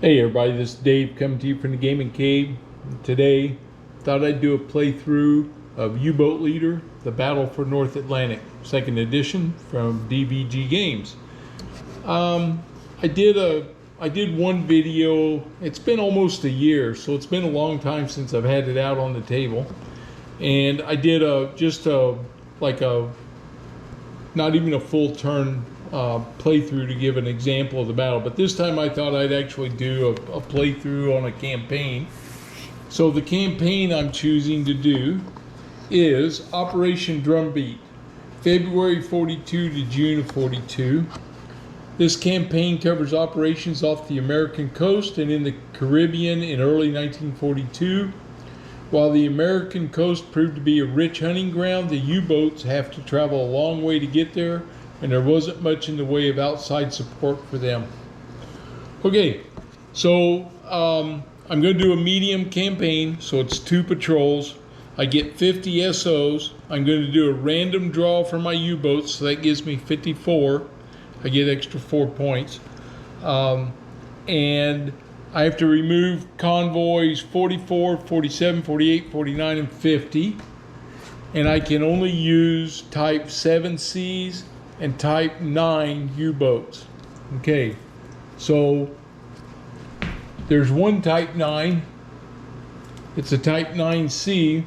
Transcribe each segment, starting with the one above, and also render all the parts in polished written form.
Hey everybody, this is Dave coming to you from the Gaming Cave. Today, thought I'd do a playthrough of U-Boat Leader, The Battle for North Atlantic, 2nd edition from DVG Games. I did one video. It's been almost a year, so it's been a long time since I've had it out on the table. And I did not even a full turn playthrough to give an example of the battle, but this time I thought I'd actually do a playthrough on a campaign. So the campaign I'm choosing to do is Operation Drumbeat, February 42 to June of 42. This campaign covers operations off the American coast and in the Caribbean in early 1942. While the American coast proved to be a rich hunting ground, the U-boats have to travel a long way to get there, and there wasn't much in the way of outside support for them. Okay, so I'm going to do a medium campaign, so it's 2 patrols. I get 50 SOs. I'm going to do a random draw for my U-boats, so that gives me 54. I get extra 4 points. And I have to remove convoys 44, 47, 48, 49, and 50. And I can only use type 7Cs and type 9 U-boats. Okay, so there's one type 9. It's a type 9C,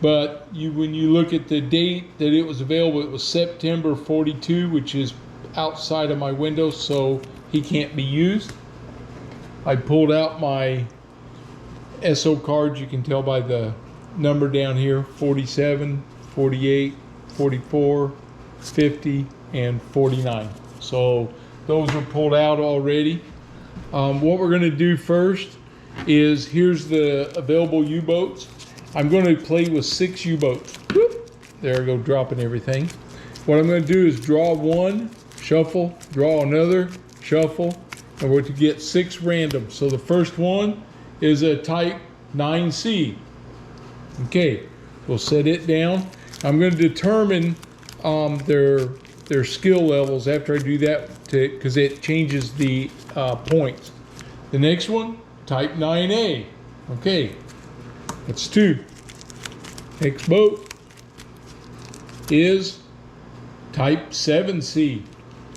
but when you look at the date that it was available, it was September 42, which is outside of my window, so he can't be used. I pulled out my SO cards. You can tell by the number down here: 47, 48, 44, 50, and 49. So those are pulled out already. What we're going to do first is, here's the available U-boats. I'm going to play with 6 U-boats. Whoop, there I go, dropping everything. What I'm going to do is draw one, shuffle, draw another, shuffle, and we're to get 6 random. So the first one is a type 9C. Okay, we'll set it down. I'm going to determine their skill levels after I do that, because it changes the points. The next one, type 9A. Okay, that's 2. Next boat is type 7C.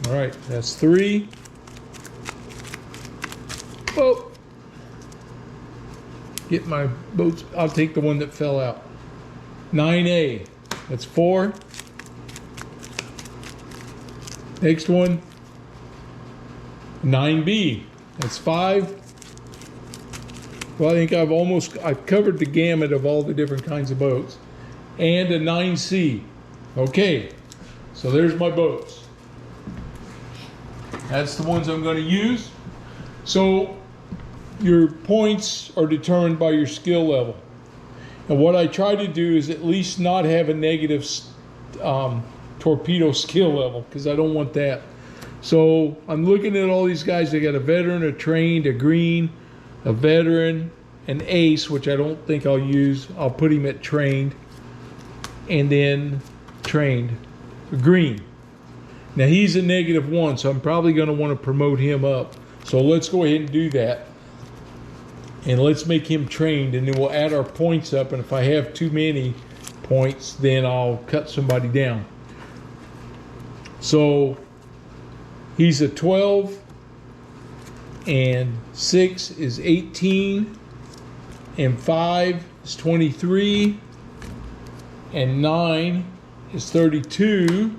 All right, that's 3. Oh, get my boats. I'll take the one that fell out. 9A, that's 4. Next one, 9B, that's 5. Well, I think I've covered the gamut of all the different kinds of boats. And a 9C. Okay, so there's my boats. That's the ones I'm going to use. So your points are determined by your skill level. And what I try to do is at least not have a negative torpedo skill level, because I don't want that. So I'm looking at all these guys. They got a veteran, a trained, a green, a veteran, an ace, which I don't think I'll use. I'll put him at trained, and then trained, green. Now he's a -1, so I'm probably going to want to promote him up. So let's go ahead and do that, and let's make him trained, and then we'll add our points up. And if I have too many points, then I'll cut somebody down. So he's a 12, and 6 is 18, and 5 is 23, and 9 is 32,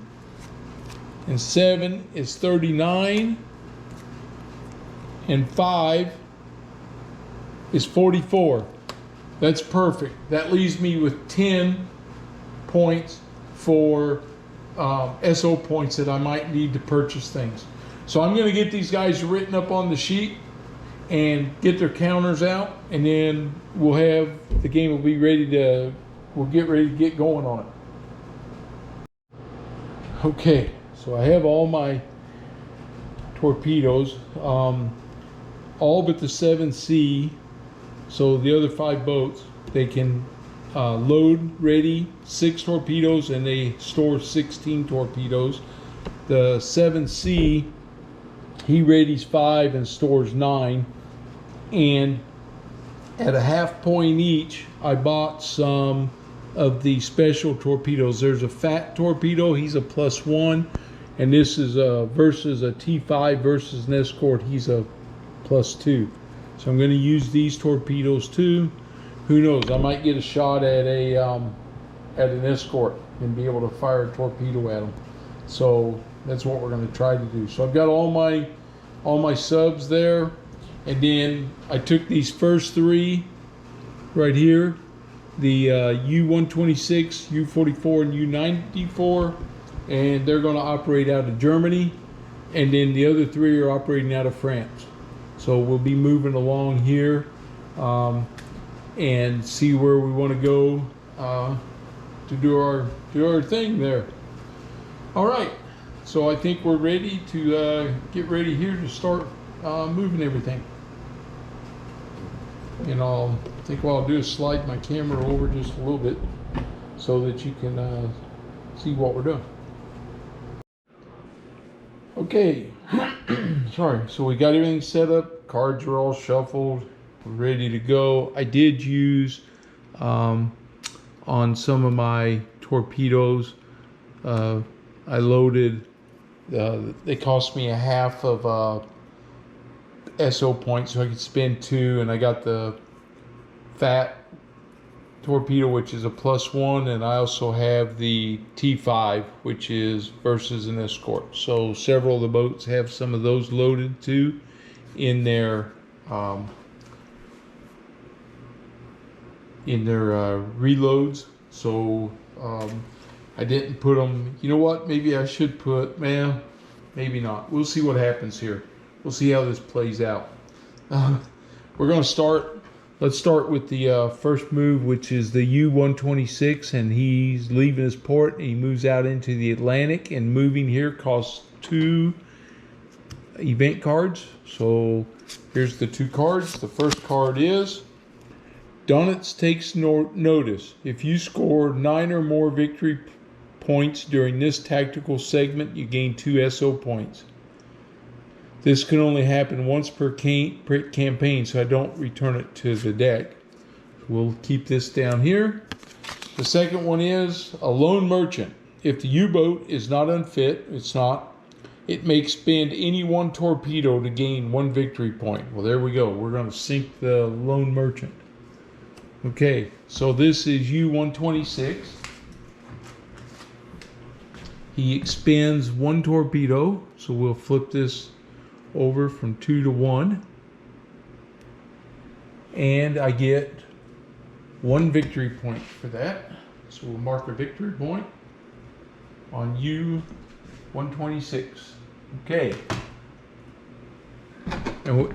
and 7 is 39, and 5 is 44. That's perfect. That leaves me with 10 points for SO points that I might need to purchase things. So I'm going to get these guys written up on the sheet and get their counters out, and then the game will be ready to, we'll get ready to get going on it. Okay, so I have all my torpedoes, all but the 7C. So the other 5 boats, they can load ready 6 torpedoes, and they store 16 torpedoes. The 7C, he readies 5 and stores 9. And at a half point each, I bought some of the special torpedoes. There's a fat torpedo, he's a +1, and this is versus a T5 versus an escort, he's a +2. So I'm going to use these torpedoes too. Who knows, I might get a shot at an escort and be able to fire a torpedo at them. So that's what we're going to try to do. So I've got all my subs there, and then I took these first three right here, the U-126, U-44, and U-94, and they're going to operate out of Germany, and then the other three are operating out of France. So we'll be moving along here and see where we want to go to do our thing there. All right, so I think we're ready to get ready here to start moving everything. And I think what I'll do is slide my camera over just a little bit so that you can see what we're doing. Okay, sorry, so we got everything set up, cards are all shuffled, we're ready to go. I did use on some of my torpedoes, I loaded, they cost me a half of SO points so I could spend 2, and I got the fat torpedo, which is a +1, and I also have the T5, which is versus an escort. So several of the boats have some of those loaded too in their reloads. So I didn't put them, you know what, maybe I should put, man, maybe not. We'll see what happens here. We'll see how this plays out. We're going to start. Let's start with the first move, which is the U-126, and he's leaving his port. And he moves out into the Atlantic, and moving here costs 2 event cards. So here's the 2 cards. The first card is Donitz takes notice. If you score 9 or more victory points during this tactical segment, you gain 2 SO points. This can only happen once per campaign, so I don't return it to the deck. We'll keep this down here. The second one is a lone merchant. If the U-boat is not unfit, it may expend any 1 torpedo to gain 1 victory point. Well, there we go. We're going to sink the lone merchant. Okay, so this is U-126. He expends 1 torpedo, so we'll flip this over from 2 to 1, and I get 1 victory point for that. So we'll mark a victory point on U-126. Okay,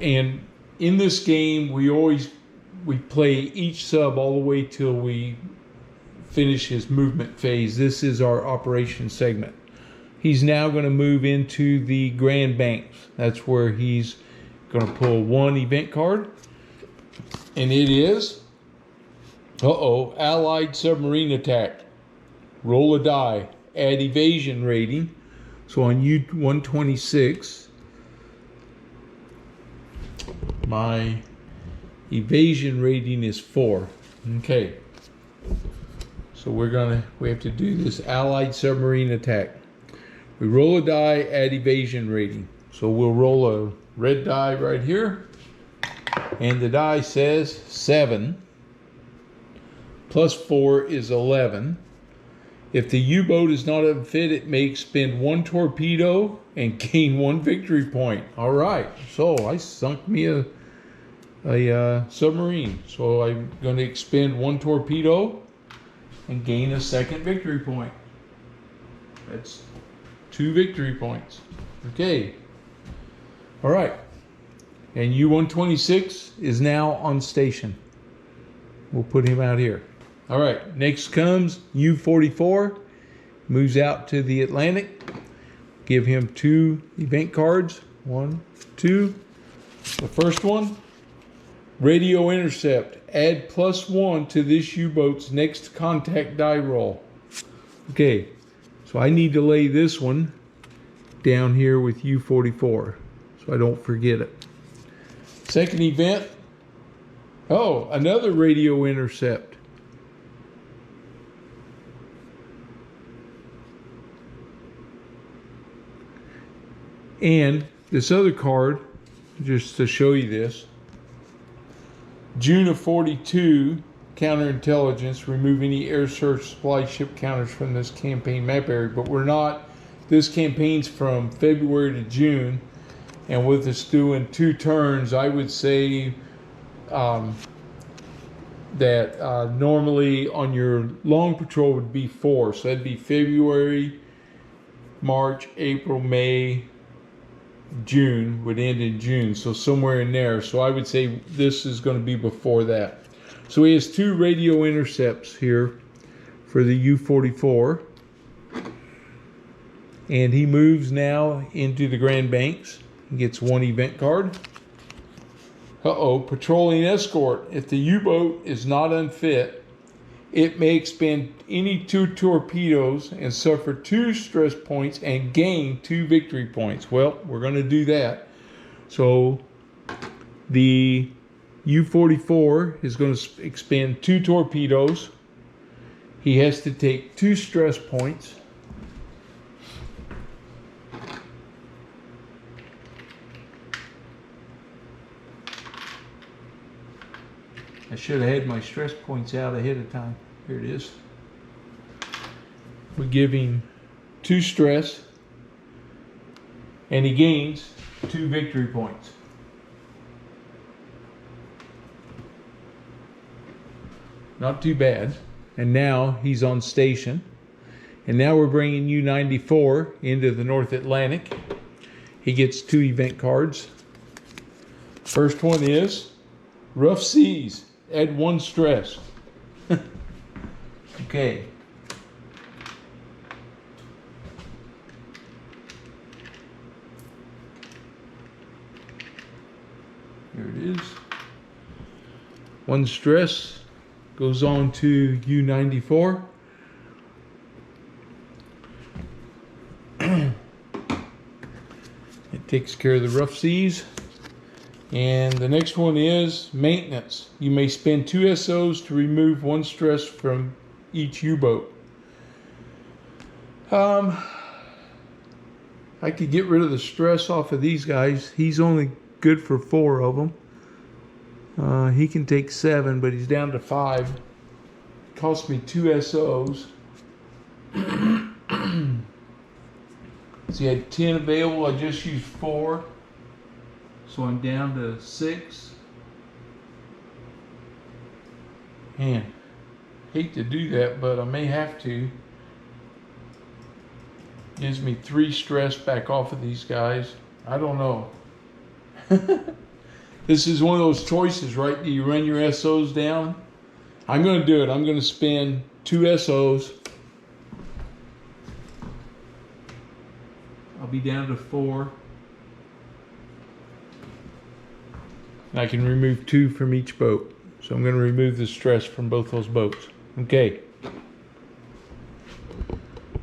and in this game we play each sub all the way till we finish his movement phase. This is our operation segment. He's now going to move into the Grand Banks. That's where he's going to pull 1 event card. And it is, Allied submarine attack. Roll a die. Add evasion rating. So on U-126, my evasion rating is 4. Okay. So we have to do this Allied submarine attack. We roll a die, add evasion rating. So we'll roll a red die right here. And the die says 7. Plus 4 is 11. If the U-boat is not unfit, it may expend 1 torpedo and gain 1 victory point. All right, so I sunk me a submarine. So I'm going to expend 1 torpedo and gain a 2nd victory point. That's 2 victory points. Okay. All right. And U-126 is now on station. We'll put him out here. All right. Next comes U-44. Moves out to the Atlantic. Give him 2 event cards. 1, 2. The first one, radio intercept. Add +1 to this U-boat's next contact die roll. Okay. So I need to lay this one down here with U-44 so I don't forget it. Second event, Oh, another radio intercept. And this other card, just to show you this, June of 42, counterintelligence, remove any air search supply ship counters from this campaign map area. But we're not, this campaign's from February to June, and with us doing 2 turns, I would say that normally on your long patrol would be 4. So that'd be February, March, April, May, June, would end in June. So somewhere in there. So I would say this is going to be before that. So he has 2 radio intercepts here for the U-44. And he moves now into the Grand Banks. He gets 1 event card. Patrolling escort. If the U-boat is not unfit, it may expend any 2 torpedoes and suffer 2 stress points and gain 2 victory points. Well, we're going to do that. So the U-44 is going to expend 2 torpedoes. He has to take 2 stress points. I should have had my stress points out ahead of time. Here it is. We give him 2 stress, and he gains 2 victory points. Not too bad. And now he's on station. And now we're bringing U-94 into the North Atlantic. He gets 2 event cards. First one is rough seas. Add 1 stress. Okay. Here it is. 1 stress goes on to U-94. It takes care of the rough seas. And the next one is maintenance. You may spend 2 SOs to remove 1 stress from each U-boat. I could get rid of the stress off of these guys. He's only good for 4 of them. He can take 7, but he's down to 5. Cost me 2 SOs. So he had 10 available. I just used 4. So I'm down to 6. Man, hate to do that, but I may have to. Gives me 3 stress back off of these guys. I don't know. This is one of those choices, right? Do you run your SOs down? I'm going to do it. I'm going to spend 2 SOs. I'll be down to 4. And I can remove 2 from each boat. So I'm going to remove the stress from both those boats. Okay.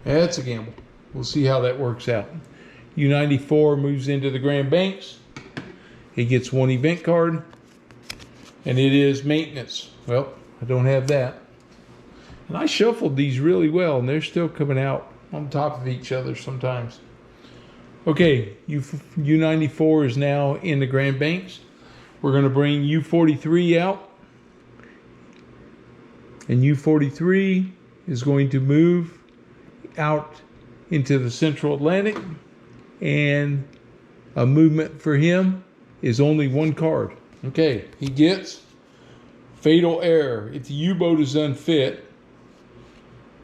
That's a gamble. We'll see how that works out. U-94 moves into the Grand Banks. He gets 1 event card. And it is maintenance. Well, I don't have that. And I shuffled these really well, and they're still coming out on top of each other sometimes. Okay, U-94 is now in the Grand Banks. We're going to bring U-43 out. And U-43 is going to move out into the Central Atlantic. And a movement for him is only 1 card. Okay, he gets fatal error. If the U-boat is unfit,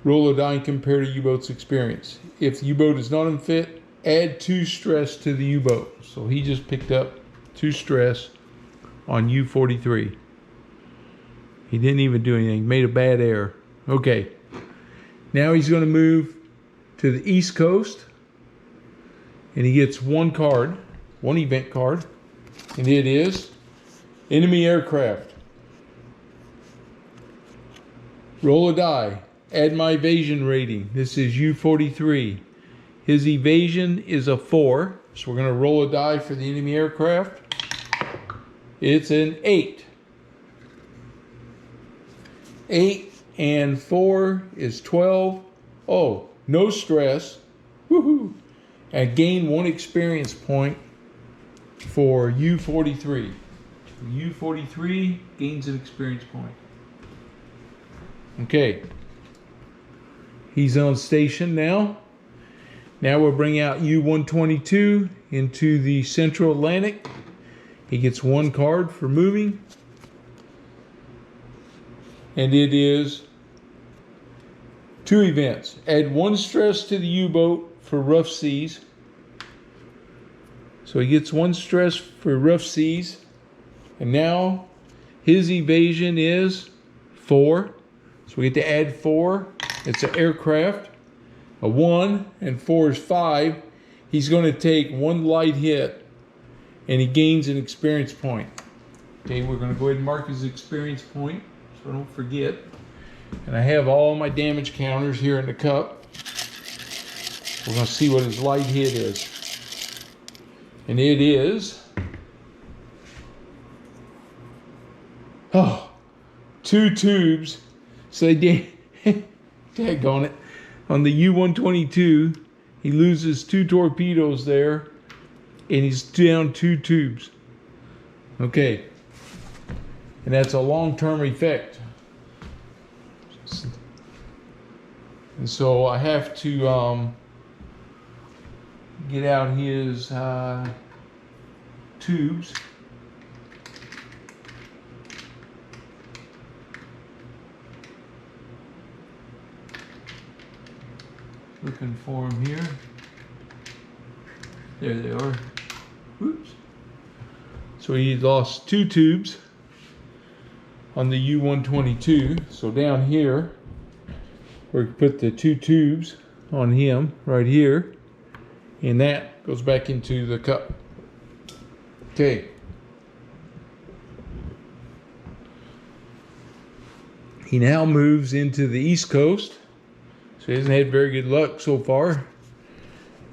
roll a die and compare to U-boat's experience. If the U-boat is not unfit, add 2 stress to the U-boat. So he just picked up 2 stress on U-43. He didn't even do anything. Made a bad error. Okay. Now he's going to move to the East Coast. And he gets 1 card. 1 event card. And it is enemy aircraft. Roll a die. Add my evasion rating. This is U-43. His evasion is a 4. So we're going to roll a die for the enemy aircraft. It's an 8. 8 and 4 is 12. Oh, no stress. Woohoo! And gain 1 experience point for U43. U43 gains an experience point. Okay. He's on station now. Now we'll bring out U122 into the Central Atlantic. He gets 1 card for moving. And it is 2 events. Add 1 stress to the U-boat for rough seas. So he gets 1 stress for rough seas. And now his evasion is 4. So we get to add 4. It's an aircraft. A 1 and 4 is 5. He's going to take 1 light hit and he gains an experience point. Okay, we're going to go ahead and mark his experience point so I don't forget. And I have all my damage counters here in the cup. We're going to see what his light hit is. And it is 2 tubes. So they did daggone it. On the U-122, he loses 2 torpedoes there, and he's down 2 tubes. Okay. And that's a long-term effect. And so I have to get out his tubes. Looking for them here. There they are. Oops. So he lost 2 tubes on the U-122. So down here, we put the 2 tubes on him right here, and that goes back into the cup. Okay. He now moves into the East Coast. So he hasn't had very good luck so far.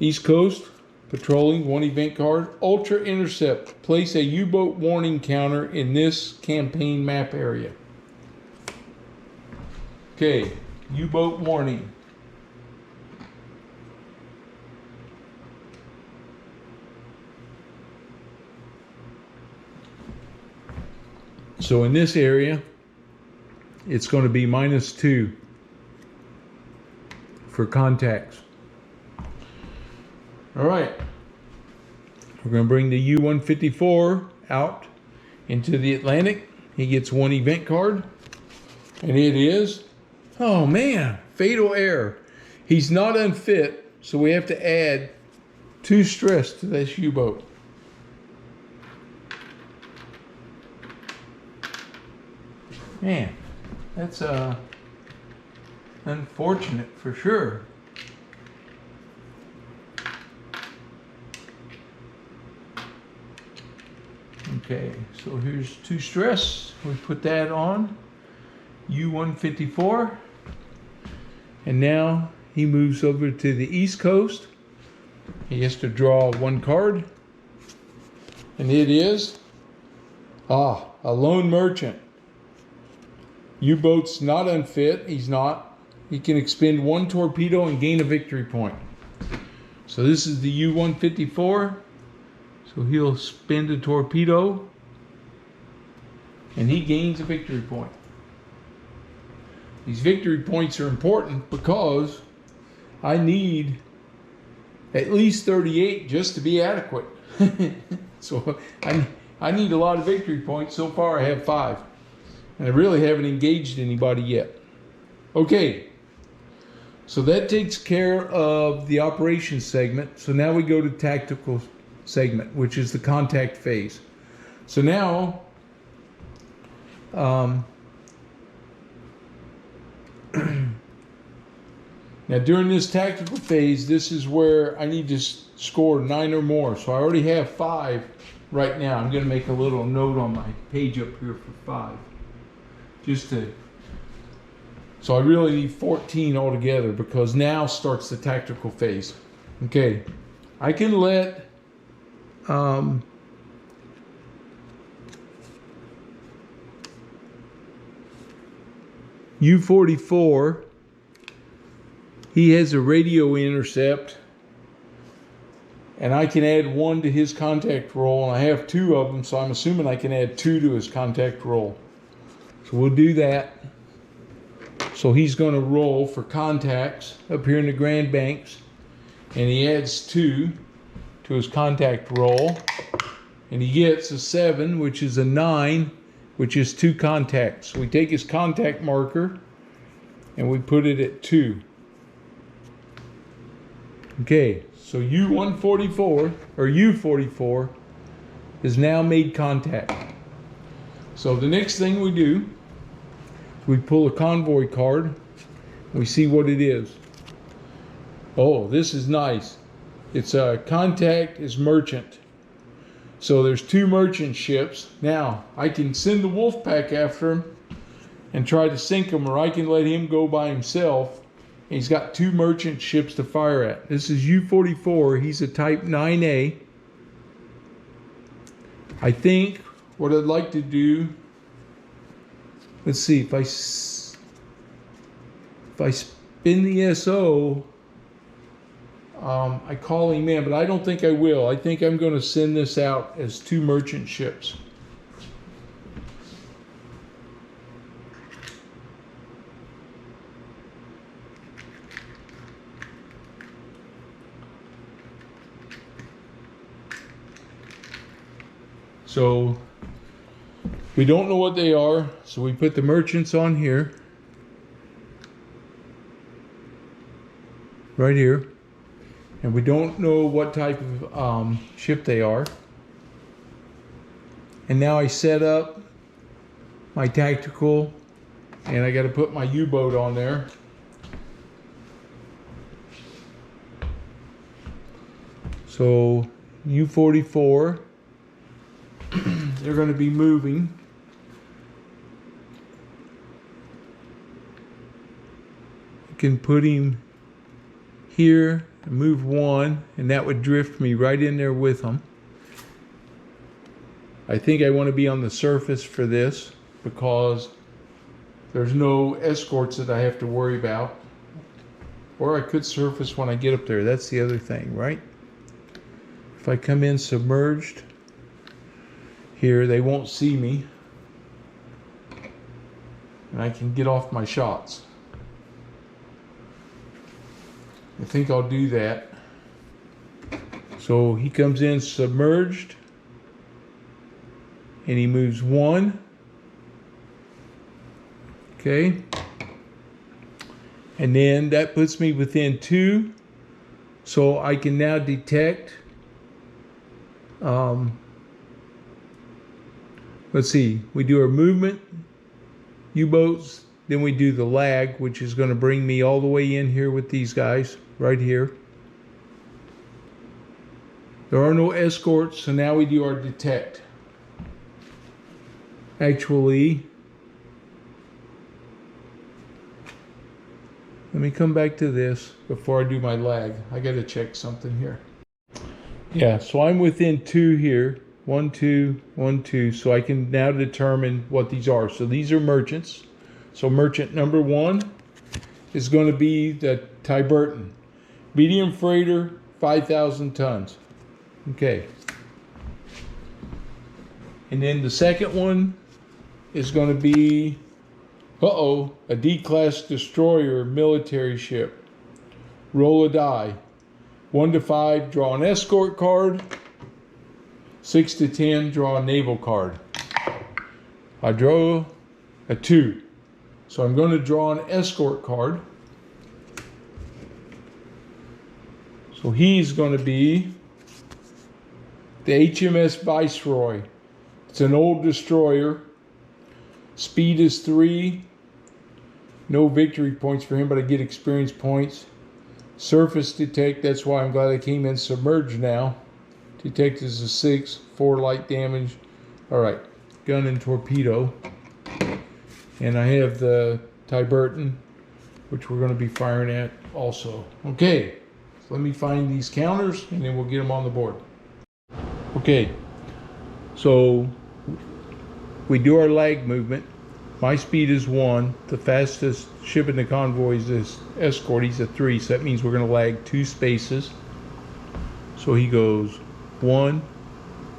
East Coast, patrolling, 1 event card. Ultra Intercept, place a U-boat warning counter in this campaign map area. Okay, U-boat warning. So in this area, it's going to be -2 for contacts. All right. We're going to bring the U-154 out into the Atlantic. He gets 1 event card. And it is, oh man, fatal error. He's not unfit, so we have to add 2 stress to this U-boat. Man, that's unfortunate for sure. Okay, so here's 2 stress. We put that on U-154. And now he moves over to the East Coast. He has to draw 1 card. And it is a lone merchant. U-boat's not unfit. He's not. He can expend 1 torpedo and gain a victory point. So this is the U-154. So he'll spend a torpedo and he gains a victory point. These victory points are important because I need at least 38 just to be adequate. So I need a lot of victory points. So far I have 5. And I really haven't engaged anybody yet. Okay. So that takes care of the operations segment. So now we go to tactical segment, which is the contact phase. So now now during this tactical phase, this is where I need to score 9 or more. So I already have 5 right now. I'm going to make a little note on my page up here for 5. So I really need 14 altogether because now starts the tactical phase. Okay, I can let U-44, he has a radio intercept, and I can add 1 to his contact roll, and I have 2 of them, so I'm assuming I can add 2 to his contact roll. So we'll do that. So he's going to roll for contacts up here in the Grand Banks, and he adds 2 to his contact roll, and he gets a 7, which is a 9, which is 2 contacts. So we take his contact marker and we put it at 2. Okay, so U-144 or U-44 has now made contact. So the next thing we do, we pull a convoy card. We see what it is. Oh, this is nice. It's a contact is merchant. So there's 2 merchant ships. Now I can send the wolf pack after him and try to sink him, or I can let him go by himself. He's got 2 merchant ships to fire at. This is U-44. He's a Type 9A. I think what I'd like to do, let's see, if I spin the SO, I call him in, but I don't think I will. I think I'm going to send this out as 2 merchant ships. So we don't know what they are, so we put the merchants on here, right here, and we don't know what type of ship they are. And now I set up my tactical, and I got to put my U-boat on there. So U-44, they're going to be moving. You can put him here and move 1, and that would drift me right in there with them. I think I want to be on the surface for this because there's no escorts that I have to worry about. Or I could surface when I get up there. That's the other thing, right? If I come in submerged here, they won't see me, and I can get off my shots. I think I'll do that. So he comes in submerged, and he moves 1. Okay, and then that puts me within 2, so I can now detect. Let's see, we do our movement, U-boats, then we do the lag, which is going to bring me all the way in here with these guys, right here. There are no escorts, so now we do our detect. Actually, let me come back to this before I do my lag. I got to check something here. Yeah, so I'm within 2 here. 1, 2, 1, 2. So I can now determine what these are. So these are merchants. So merchant number 1 is going to be the Tiburton. Medium freighter, 5,000 tons. Okay. And then the second one is going to be, a D-class destroyer military ship. Roll a die. 1 to 5, draw an escort card. 6 to 10, draw a naval card. I draw a 2. So I'm going to draw an escort card. So he's going to be the HMS Viceroy. It's an old destroyer. Speed is 3. No victory points for him, but I get experience points. Surface detect, that's why I'm glad I came in submerged now. Detect is a 6, 4 light damage. Alright, gun and torpedo. And I have the Tiburton, which we're going to be firing at also. Okay, so let me find these counters and then we'll get them on the board. Okay, so we do our lag movement. My speed is 1. The fastest ship in the convoy is this escort. He's a 3, so that means we're going to lag 2 spaces. So he goes 1,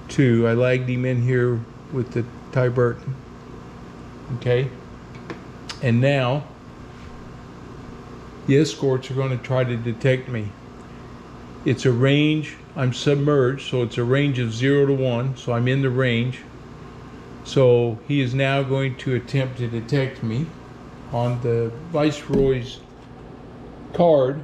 2. I lagged him in here with the Tiburton. Okay. And now the escorts are going to try to detect me. It's a range. I'm submerged, so it's a range of 0 to 1. So I'm in the range. So he is now going to attempt to detect me. On the Viceroy's card,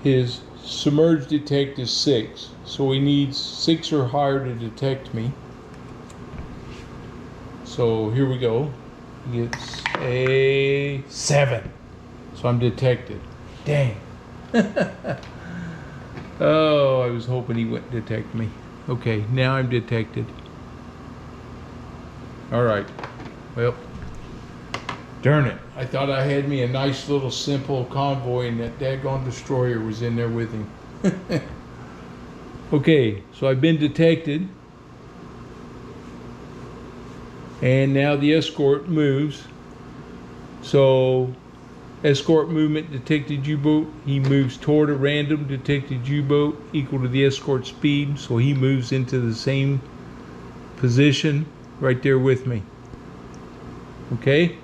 his submerged detect is 6. So he needs 6 or higher to detect me. So here we go. He gets a 7. So I'm detected. Dang. Oh, I was hoping he wouldn't detect me. Okay, now I'm detected. All right. Well, darn it. I thought I had me a nice little simple convoy and that daggone destroyer was in there with him. Okay, so I've been detected. And now the escort moves. So escort movement detected U-boat. He moves toward a random detected U-boat equal to the escort speed. So he moves into the same position right there with me. Okay.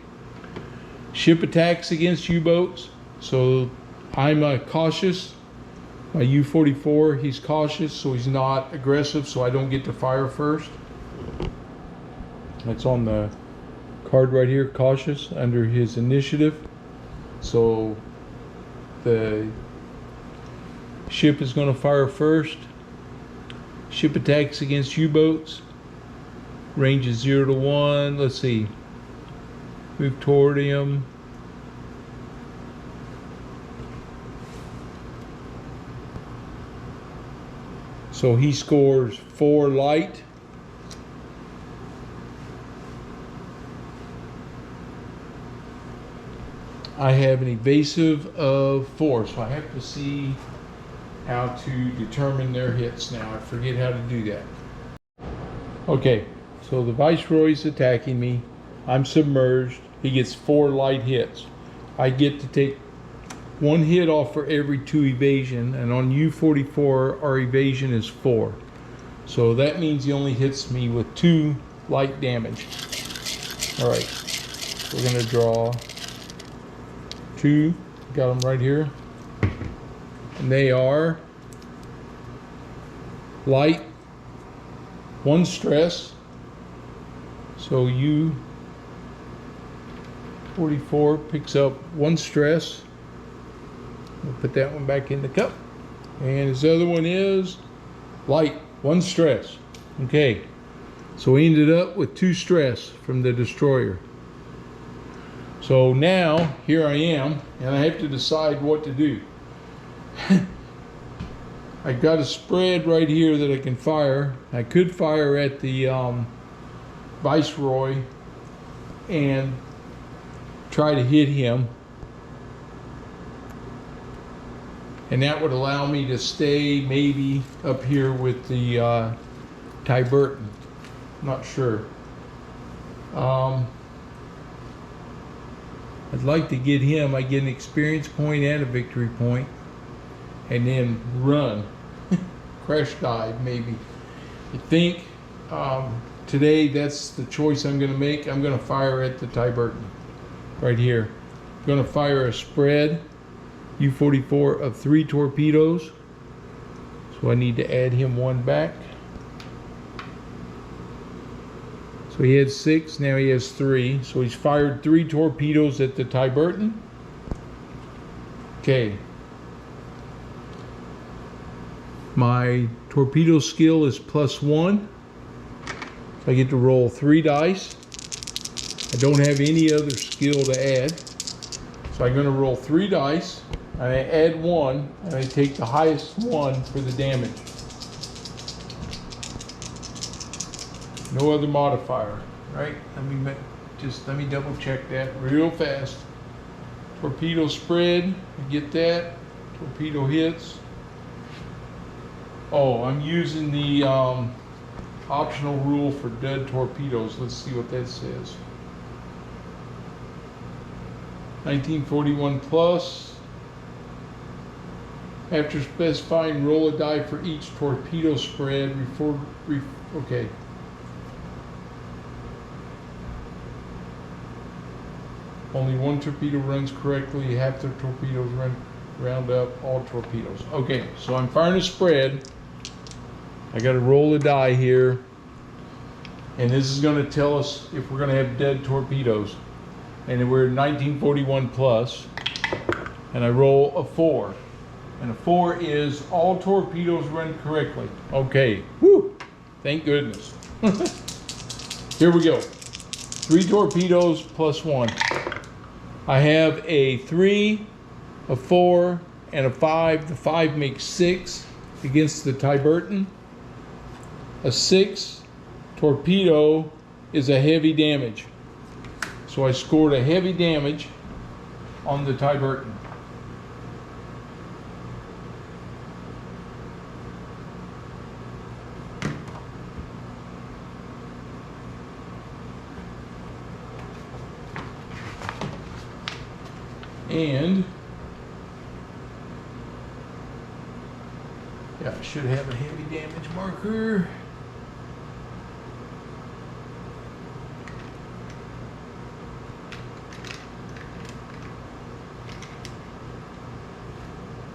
Ship attacks against U-boats. So I'm cautious. My U-44, he's cautious, so he's not aggressive, so I don't get to fire first. That's on the card right here, cautious, under his initiative. So the ship is going to fire first. Ship attacks against U-boats. Range is 0 to 1. Let's see. Move toward him. So he scores 4 light. I have an evasive of 4, so I have to see how to determine their hits now. I forget how to do that. Okay, so the Viceroy's attacking me. I'm submerged. He gets 4 light hits. I get to take 1 hit off for every 2 evasion, and on U-44 our evasion is 4. So that means he only hits me with 2 light damage. All right, we're gonna draw 2. Got them right here, and they are light, 1 stress. So U-44 picks up 1 stress. We'll put that one back in the cup. And his other one is light, 1 stress. Okay, so we ended up with 2 stress from the destroyer. So now, here I am, and I have to decide what to do. I've got a spread right here that I can fire. I could fire at the Viceroy and try to hit him. And that would allow me to stay maybe up here with the Tiburton. Not sure. I'd like to get him. I get an experience point and a victory point, and then run. Crash dive maybe. I think today that's the choice I'm going to make. I'm going to fire at the Tiburton right here. I'm going to fire a spread U-44 of 3 torpedoes. So I need to add him 1 back. So he had 6, now he has 3. So he's fired 3 torpedoes at the Tiburton. Okay. My torpedo skill is +1. So I get to roll 3 dice. I don't have any other skill to add. So I'm going to roll 3 dice. And I add 1, and I take the highest one for the damage. No other modifier, right? Let me double check that real fast. Torpedo spread, you get that. Torpedo hits. Oh, I'm using the optional rule for dead torpedoes. Let's see what that says. 1941 plus. After specifying, roll a die for each torpedo spread. Okay. Only one torpedo runs correctly. Half the torpedoes round up all torpedoes. Okay, so I'm firing a spread. I got to roll a die here. And this is going to tell us if we're going to have dead torpedoes. And we're 1941 plus. And I roll a 4. And a 4 is all torpedoes run correctly. Okay, woo! Thank goodness. Here we go. 3 torpedoes plus 1. I have a 3, a 4, and a 5. The 5 makes 6 against the Tiburton. A 6 torpedo is a heavy damage. So I scored a heavy damage on the Tiburton. And yeah, I should have a heavy damage marker.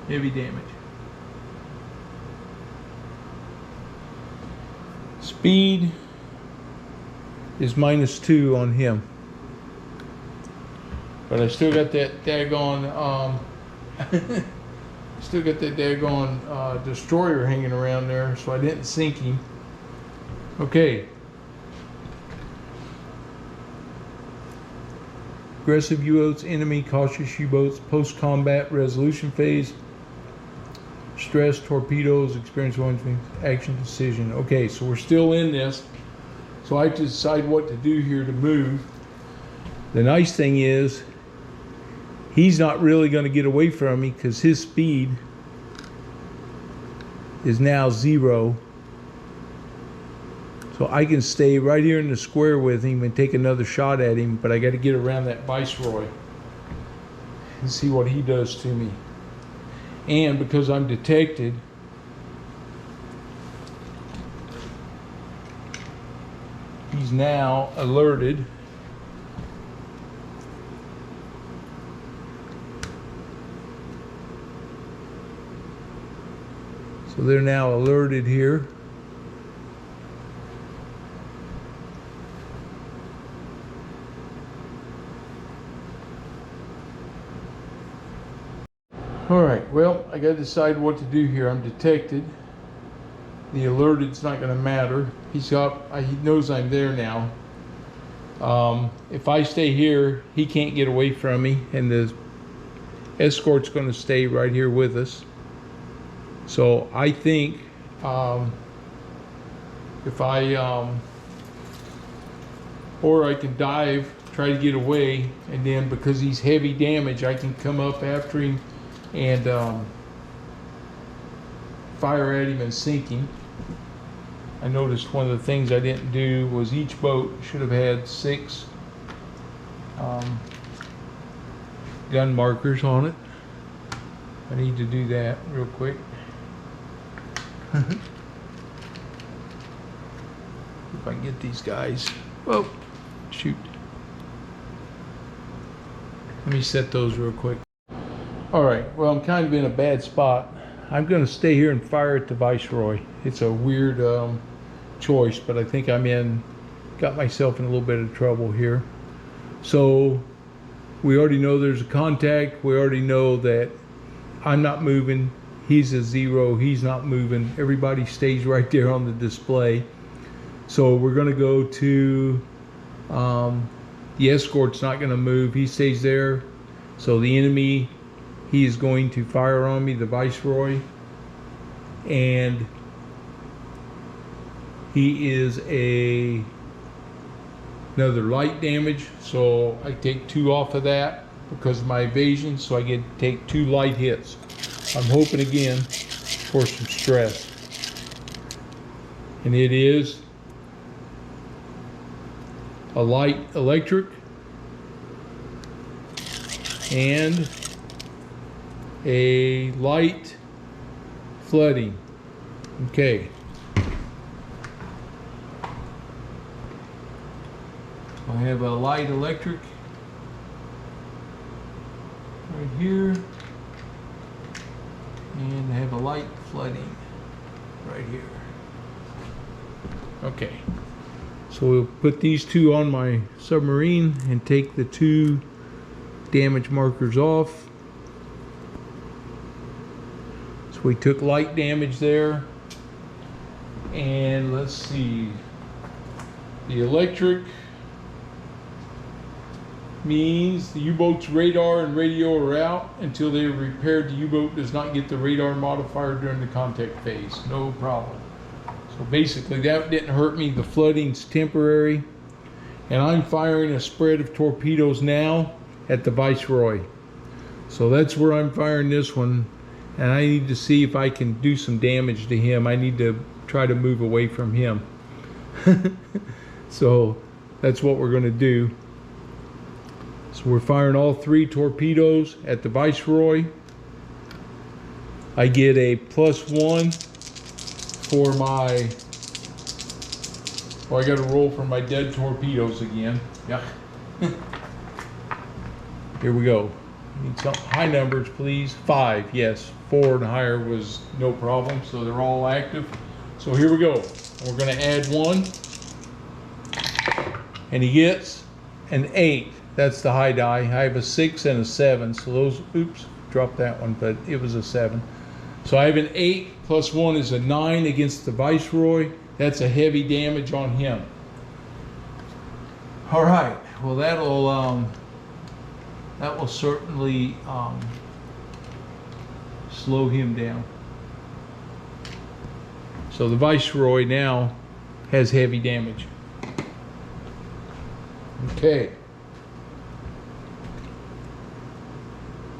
Heavy damage. Speed is -2 on him. But I still got that daggone, destroyer hanging around there, so I didn't sink him. Okay. Aggressive U-boats, enemy, cautious U-boats, post-combat resolution phase, stress, torpedoes, experience one action decision. Okay, so we're still in this. So I have to decide what to do here to move. The nice thing is, he's not really going to get away from me because his speed is now 0. So I can stay right here in the square with him and take another shot at him, but I got to get around that Viceroy and see what he does to me. And because I'm detected, he's now alerted. So they're now alerted here. All right, well, I got to decide what to do here. I'm detected. The alerted's not going to matter. He knows I'm there now. If I stay here, he can't get away from me, and the escort's going to stay right here with us. So I think if or I can dive, try to get away, and then because he's heavy damage, I can come up after him and fire at him and sink him. I noticed one of the things I didn't do was each boat should have had 6 gun markers on it. I need to do that real quick. If I can get these guys. Oh, shoot. Let me set those real quick. All right, well, I'm kind of in a bad spot. I'm going to stay here and fire at the Viceroy. It's a weird choice, but I think got myself in a little bit of trouble here. So we already know there's a contact. We already know that I'm not moving. He's a 0. He's not moving. Everybody stays right there on the display. So we're going to go to the escort's not going to move. He stays there. So the enemy, he is going to fire on me, the Viceroy, and he is another light damage. So I take 2 off of that because of my evasion. So I get to take 2 light hits. I'm hoping again for some stress. And it is a light electric. and a light flooding. Okay. I have a light electric right here, and I have a light flooding right here. Okay, so we'll put these two on my submarine and take the two damage markers off. So we took light damage there, and let's see, the electric means the U-boat's radar and radio are out until they are repaired. The U-boat does not get the radar modifier during the contact phase. No problem. So basically that didn't hurt me. The flooding's temporary. And I'm firing a spread of torpedoes now at the Viceroy. So that's where I'm firing this one. And I need to see if I can do some damage to him. I need to try to move away from him. So that's what we're going to do. So we're firing all three torpedoes at the Viceroy. I get a +1 for my, oh, I got to roll for my dead torpedoes again. Yep. Here we go. Need some high numbers, please. 5, yes. 4 and higher was no problem, so they're all active. So here we go. We're going to add 1. And he gets an 8. That's the high die. I have a 6 and a 7, so those, oops, dropped that one, but it was a 7. So I have an 8 plus 1 is a 9 against the Viceroy. That's a heavy damage on him. All right, well that will certainly slow him down. So the Viceroy now has heavy damage. Okay.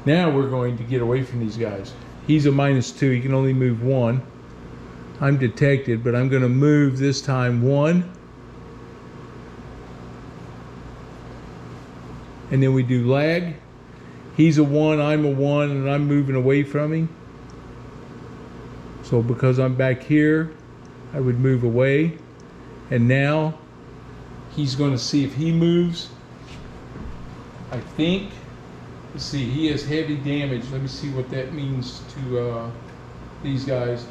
Now we're going to get away from these guys. He's a -2, he can only move 1. I'm detected, but I'm going to move this time 1. And then we do lag. He's a 1, I'm a 1, and I'm moving away from him. So because I'm back here, I would move away. And now he's going to see if he moves. I think. Let's see, he has heavy damage. Let me see what that means to these guys.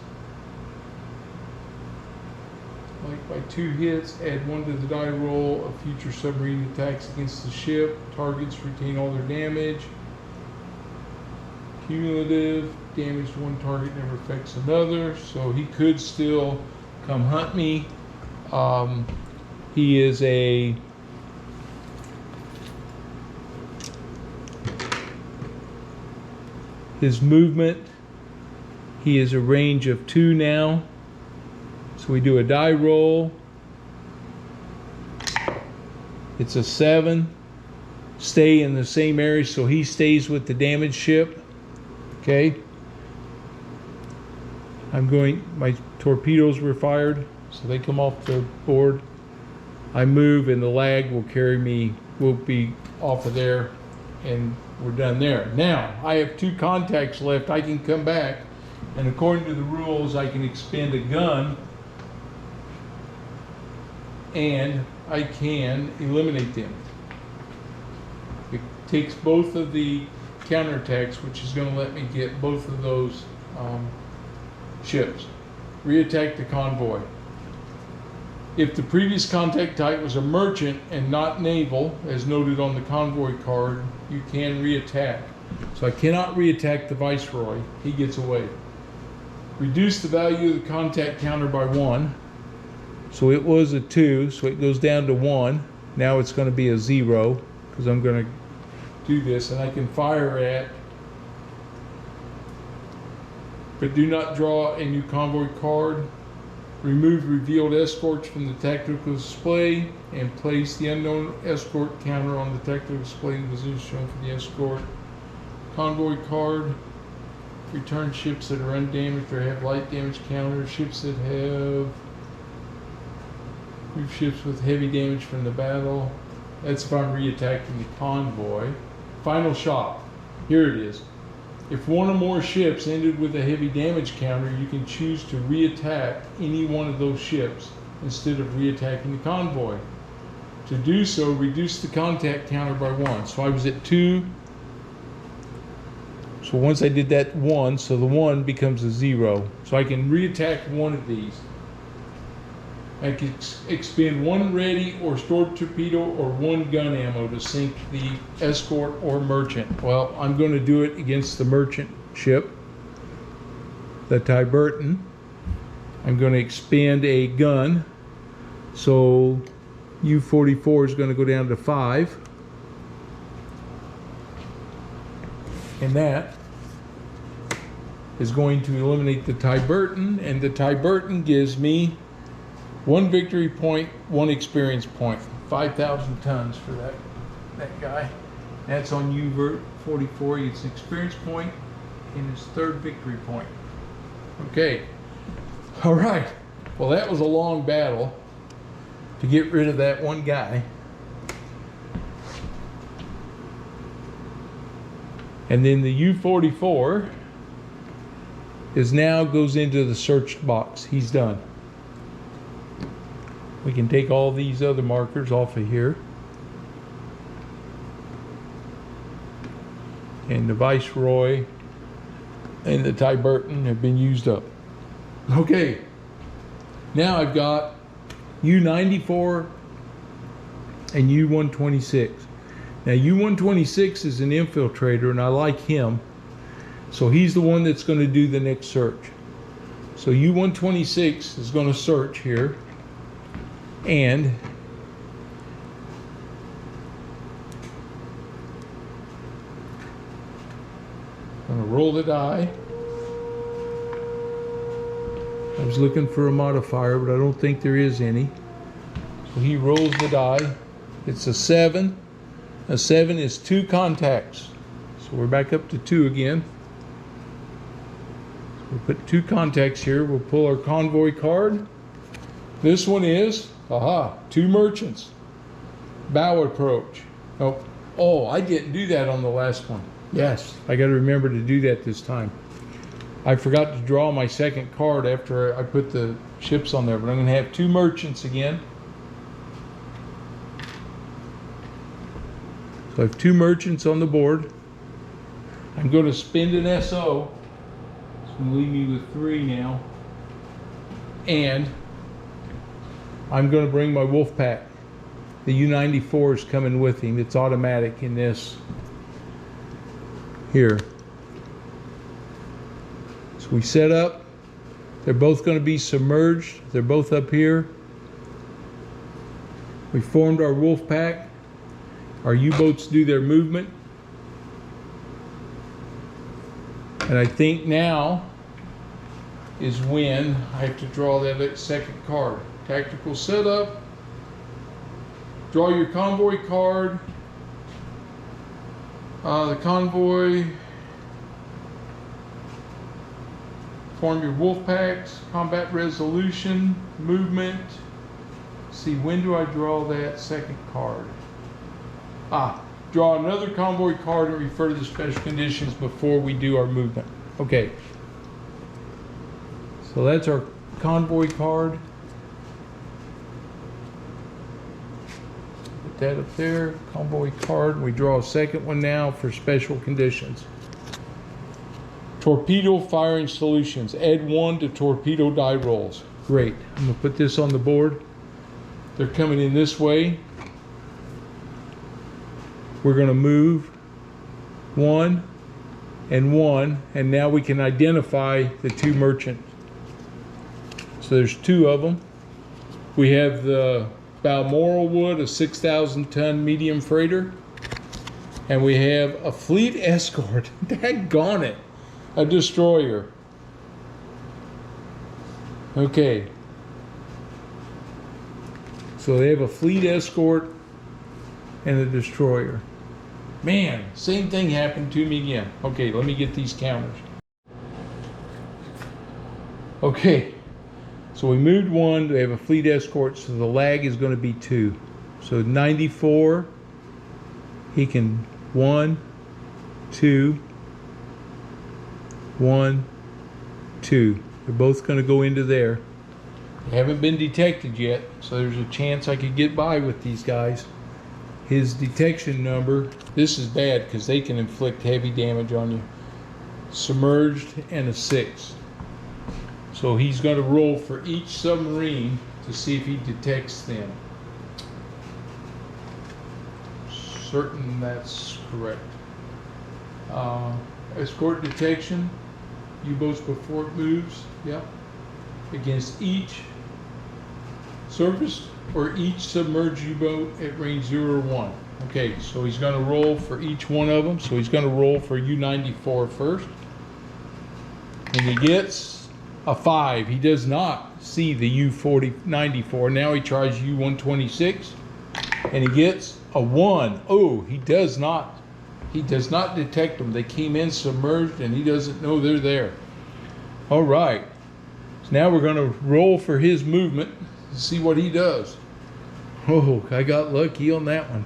Like by 2 hits, add 1 to the die roll of future submarine attacks against the ship. Targets retain all their damage. Cumulative damage to 1 target never affects another. So he could still come hunt me. He is a his movement, he is a range of 2 now. So we do a die roll. It's a 7. Stay in the same area, so he stays with the damaged ship. Okay. My torpedoes were fired, so they come off the board. I move and the lag will carry me, will be off of there, and we're done there. Now, I have 2 contacts left. I can come back, and according to the rules, I can expend a gun, and I can eliminate them. It takes both of the counterattacks, which is going to let me get both of those ships. Reattack the convoy. If the previous contact type was a merchant and not naval, as noted on the convoy card, you can reattack. So I cannot reattack the Viceroy. He gets away. Reduce the value of the contact counter by 1. So it was a 2, so it goes down to 1. Now it's going to be a 0, because I'm going to do this, and I can fire at, but do not draw a new convoy card. Remove revealed escorts from the tactical display and place the unknown escort counter on the tactical display in the position shown for the escort. Convoy card. Return ships that are undamaged or have light damage counters. Ships that have move ships with heavy damage from the battle. That's if I'm reattacking the convoy. Final shot. Here it is. If one or more ships ended with a heavy damage counter, you can choose to re-attack any one of those ships instead of re-attacking the convoy. To do so, reduce the contact counter by 1. So I was at 2. So once I did that 1, so the 1 becomes a 0. So I can re-attack one of these. I can expend 1 ready or stored torpedo or 1 gun ammo to sink the escort or merchant. Well, I'm going to do it against the merchant ship, the Tiburton. I'm going to expend a gun. So U-44 is going to go down to 5. And that is going to eliminate the Tiburton, and the Tiburton gives me 1 victory point, 1 experience point. 5,000 tons for that guy. That's on U-44. It's an experience point and his 3rd victory point. Okay. All right. Well, that was a long battle to get rid of that one guy. And then the U-44 is now goes into the search box. He's done. We can take all these other markers off of here. And the Viceroy and the Tiburton have been used up. Okay. Now I've got U-94 and U-126. Now U-126 is an infiltrator and I like him. So he's the one that's going to do the next search. So U-126 is going to search here. And I'm going to roll the die. I was looking for a modifier, but I don't think there is any. So he rolls the die. It's a 7. A 7 is 2 contacts. So we're back up to 2 again. We'll put 2 contacts here. We'll pull our convoy card. This one is, 2 merchants. Bow approach. Oh, I didn't do that on the last one. Yes, I got to remember to do that this time. I forgot to draw my 2nd card after I put the ships on there, but I'm going to have 2 merchants again. So I have 2 merchants on the board. I'm going to spend an SO. It's going to leave me with 3 now. And I'm going to bring my wolf pack. The U-94 is coming with him. It's automatic in this here. So we set up. They're both going to be submerged. They're both up here. We formed our wolf pack. Our U-boats do their movement. And I think now is when I have to draw that 2nd card. Tactical setup. Draw your convoy card. The convoy. Form your wolf packs. Combat resolution. Movement. See, when do I draw that 2nd card? Draw another convoy card and refer to the special conditions before we do our movement. Okay. So that's our convoy card. Put that up there. Convoy card. We draw a 2nd one now for special conditions. Torpedo firing solutions. Add 1 to torpedo die rolls. Great. I'm going to put this on the board. They're coming in this way. We're going to move 1 and 1, and now we can identify the 2 merchants. So there's 2 of them. We have the Balmoral Wood, a 6,000 ton medium freighter, and we have a fleet escort. Daggone it, a destroyer. Okay. So they have a fleet escort and a destroyer. Man, same thing happened to me again. Okay, let me get these counters. Okay, so we moved 1. They have a fleet escort, so the lag is going to be 2. So 94, he can 1, 2, 1, 2. They're both going to go into there. They haven't been detected yet, so there's a chance I could get by with these guys. His detection number, this is bad because they can inflict heavy damage on you. Submerged and a 6. So he's going to roll for each submarine to see if he detects them. Certain that's correct. Escort detection, U-boats before it moves, yep. Against each surface or each submerged U-boat at range 0 or 1. Okay, so he's going to roll for each one of them. So he's going to roll for U-94 first. And he gets a 5. He does not see the U-94. Now he tries U-126. And he gets a 1. Oh, he does not. He does not detect them. They came in submerged and he doesn't know they're there. All right. So now we're going to roll for his movement to see what he does. Oh, I got lucky on that one.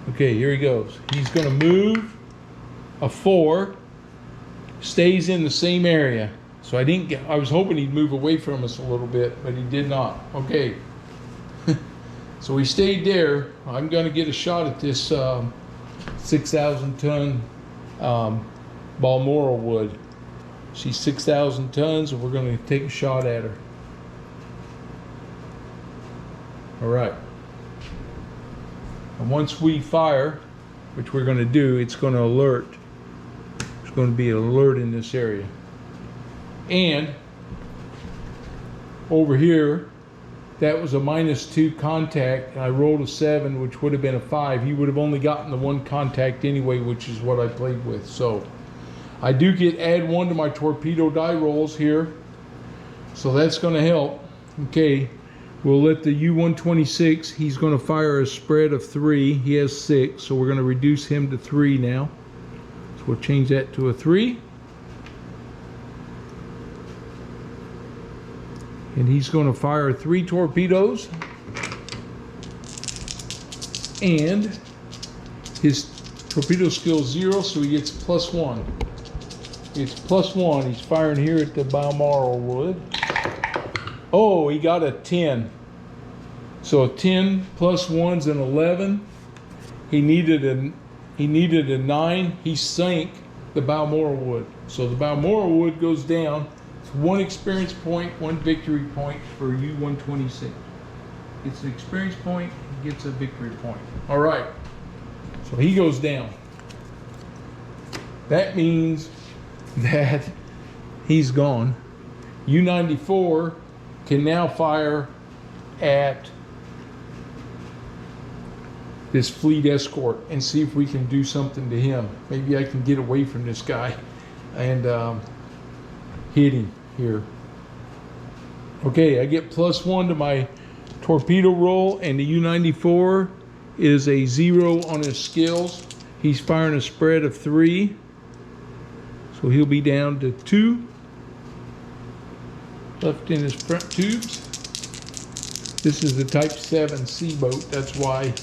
Okay, here he goes. He's going to move a 4, stays in the same area. So I was hoping he'd move away from us a little bit, but he did not. Okay. So he stayed there. I'm going to get a shot at this 6,000 ton Balmoral wood. She's 6,000 tons, and we're going to take a shot at her. All right. And once we fire, which we're going to do, it's going to alert. There's going to be an alert in this area. And over here, that was a -2 contact, and I rolled a 7, which would have been a 5. He would have only gotten the 1 contact anyway, which is what I played with. So I do get add 1 to my torpedo die rolls here. So that's going to help. Okay. We'll let the U-126, he's going to fire a spread of 3. He has 6, so we're going to reduce him to 3 now. So we'll change that to a 3. And he's going to fire 3 torpedoes. And his torpedo skill is 0, so he gets +1. It's +1. He's firing here at the Balmoral wood. Oh, he got a 10. So a 10 plus 1's an 11. He needed a 9. He sank the Balmoral wood. So the Balmoral wood goes down. It's 1 experience point, 1 victory point for U-126. Gets an experience point, he gets a victory point. All right. So he goes down. That means that he's gone. U-94 can now fire at this fleet escort and see if we can do something to him. Maybe I can get away from this guy and hit him here. Okay, I get +1 to my torpedo roll, and the U-94 is a 0 on his skills. He's firing a spread of 3, so he'll be down to 2 left in his front tubes. This is the Type 7C boat, that's why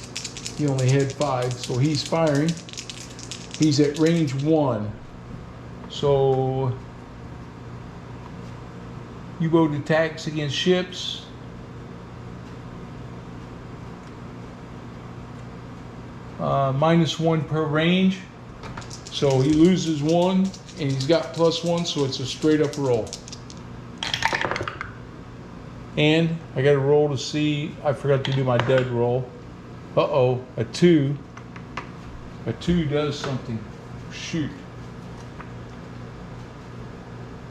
he only had 5. So he's firing. He's at range 1. So U-boat attacks against ships. -1 per range. So he loses 1 and he's got +1, so it's a straight up roll. And I got to roll to see, I forgot to do my dead roll. Uh-oh, a 2. A 2 does something. Shoot.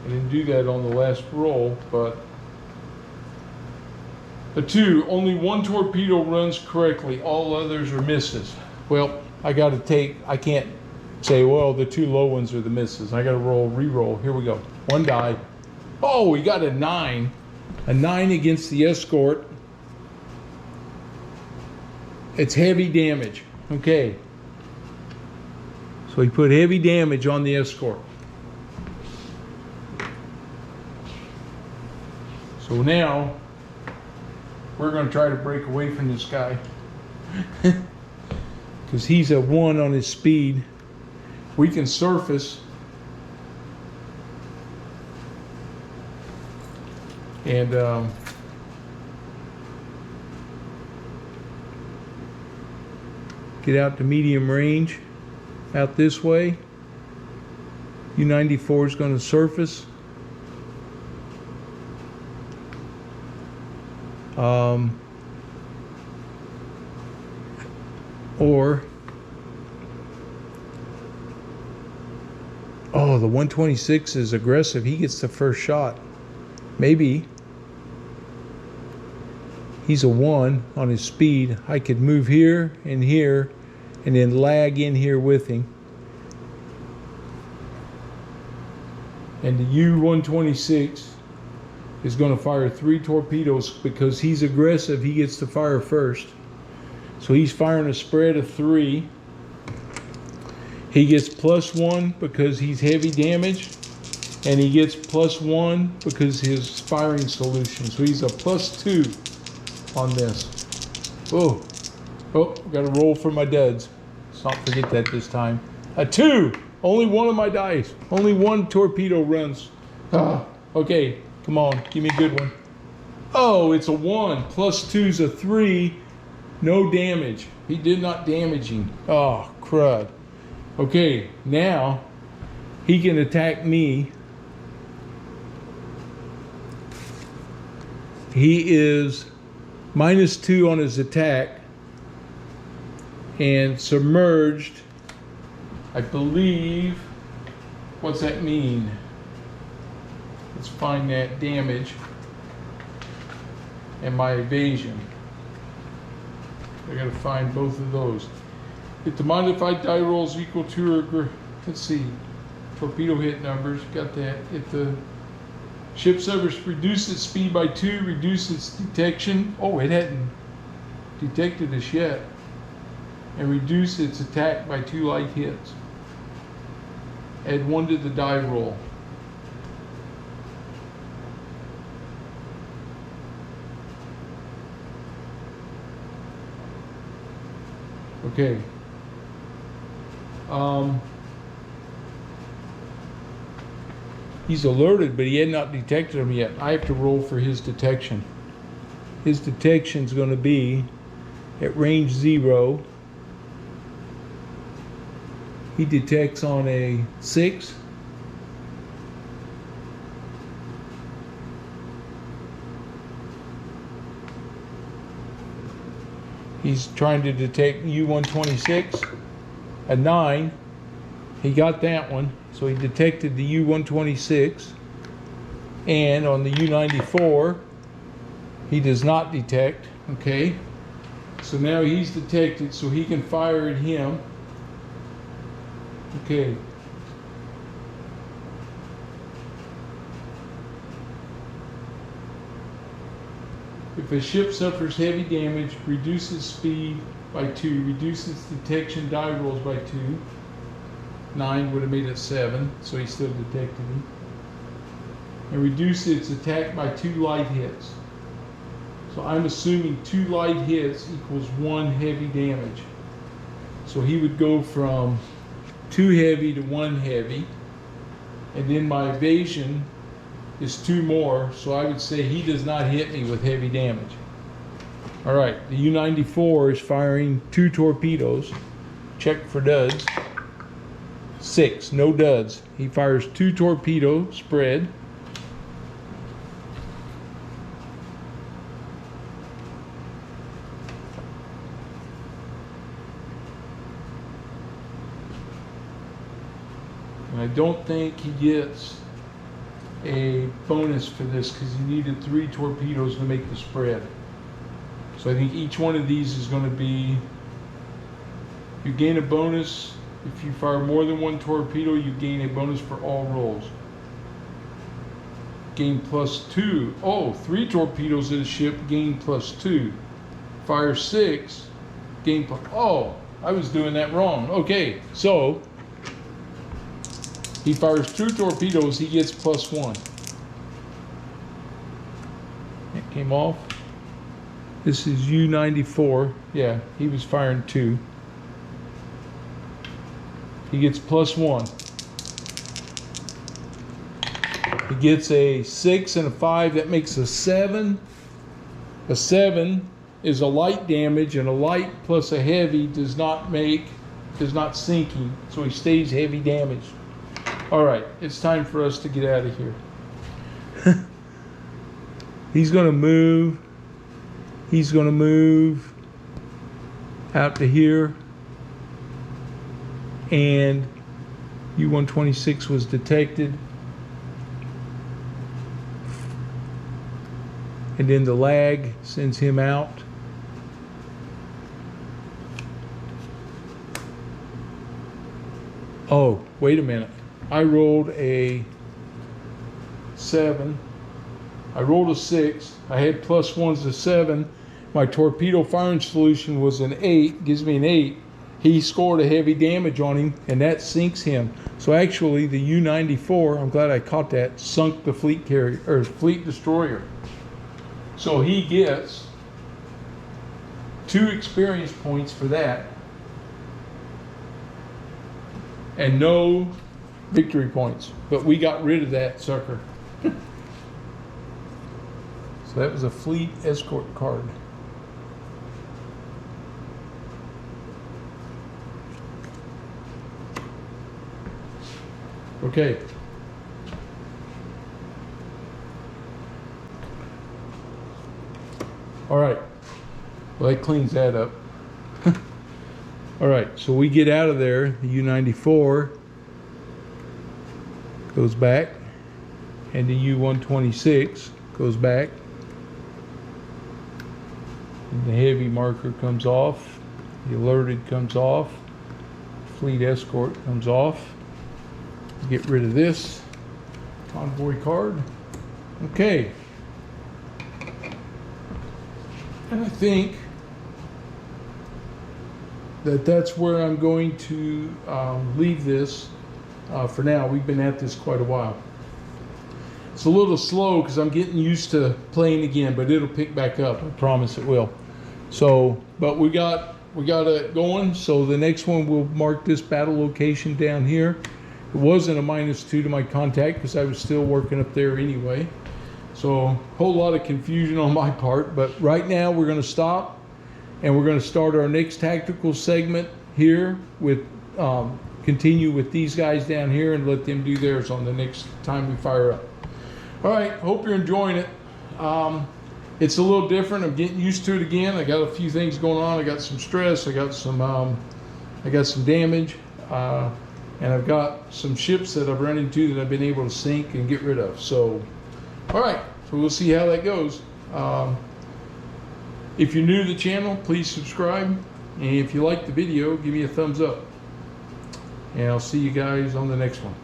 I didn't do that on the last roll, but a 2, only 1 torpedo runs correctly. All others are misses. Well, I can't say, well, the 2 low ones are the misses. I got to re-roll. Here we go. 1 die. Oh, we got a 9. A 9 against the escort. It's heavy damage. Okay. So he put heavy damage on the escort. So now we're going to try to break away from this guy because he's a 1 on his speed. we can surface and get out to medium range out this way. U-94 is going to surface. Or oh, the 126 is aggressive. He gets the first shot. Maybe he's a 1 on his speed. I could move here and then lag in here with him. And the U-126 is going to fire 3 torpedoes because he's aggressive. He gets to fire first. So he's firing a spread of 3. He gets +1 because he's heavy damage, and he gets +1 because his firing solution. So he's a +2 on this. Oh, got to roll for my duds. Let's not forget that this time. A 2. Only one of my dice. Only one torpedo runs. Okay, come on, give me a good one. Oh, it's a 1. +2's a 3. No damage. He did not damage him. Oh, crud. Okay, now he can attack me. He is -2 on his attack and submerged. I believe, what's that mean? Let's find that damage and my evasion. I gotta find both of those. If the modified die rolls equal to or let's see, torpedo hit numbers, got that. If the ship suffers, reduce its speed by 2, reduce its detection. Oh, it hadn't detected us yet. And reduce its attack by 2 light hits. Add 1 to the die roll. Okay. He's alerted, but he had not detected him yet. I have to roll for his detection. His detection is going to be at range 0. He detects on a 6. He's trying to detect U-126, a 9. He got that one, so he detected the U-126. And on the U-94, he does not detect, okay? So now he's detected, so he can fire at him. Okay. If a ship suffers heavy damage, reduce its speed by 2, reduce its detection die rolls by 2. 9 would have made it 7, so he still detected him. And reduce its attack by 2 light hits. So I'm assuming 2 light hits equals 1 heavy damage. So he would go from 2 heavy to 1 heavy. And then my evasion is 2 more, so I would say he does not hit me with heavy damage. All right, the U-94 is firing 2 torpedoes. Check for duds. 6, no duds. He fires 2 torpedo spread. And I don't think he gets a bonus for this because he needed 3 torpedoes to make the spread. So I think each one of these is going to be, you gain a bonus if you fire more than 1 torpedo. You gain a bonus for all rolls. Gain +2. Oh, 3 torpedoes at a ship, gain +2. Fire 6, gain plus. Oh, I was doing that wrong. Okay, so he fires 2 torpedoes, he gets +1. It came off. This is U-94. Yeah, he was firing 2. he gets +1. He gets a 6 and a 5. That makes a 7. A 7 is a light damage, and a light plus a heavy does not sink him, so he stays heavy damage. All right, it's time for us to get out of here. He's going to move. He's going to move out to here, and U-126 was detected. And then the lag sends him out. Oh, wait a minute. I rolled a 7. I rolled a 6. I had +1s to 7. My torpedo firing solution was an 8, gives me an 8. He scored a heavy damage on him, and that sinks him. So actually, the U-94, I'm glad I caught that, sunk the fleet carrier or fleet destroyer. So he gets 2 experience points for that, and no victory points. But we got rid of that sucker. So that was a fleet escort card. Okay. All right. Well, that cleans that up. All right, so we get out of there. The U-94 goes back, and the U-126 goes back. And the heavy marker comes off. The alerted comes off. Fleet escort comes off. Get rid of this convoy card. Okay. And I think that that's where I'm going to leave this for now. We've been at this quite a while. It's a little slow because I'm getting used to playing again, but it'll pick back up. I promise it will. So, but we got it going. So the next one, we'll mark this battle location down here. It wasn't a -2 to my contact because I was still working up there anyway. So a whole lot of confusion on my part, but right now we're going to stop and we're going to start our next tactical segment here with continue with these guys down here and let them do theirs on the next time we fire up. All right, hope you're enjoying it. It's a little different. I'm getting used to it again. I got a few things going on. I got some stress. I got some damage. And I've got some ships that I've run into that I've been able to sink and get rid of. So, all right, so we'll see how that goes. If you're new to the channel, please subscribe. And if you like the video, give me a thumbs up. And I'll see you guys on the next one.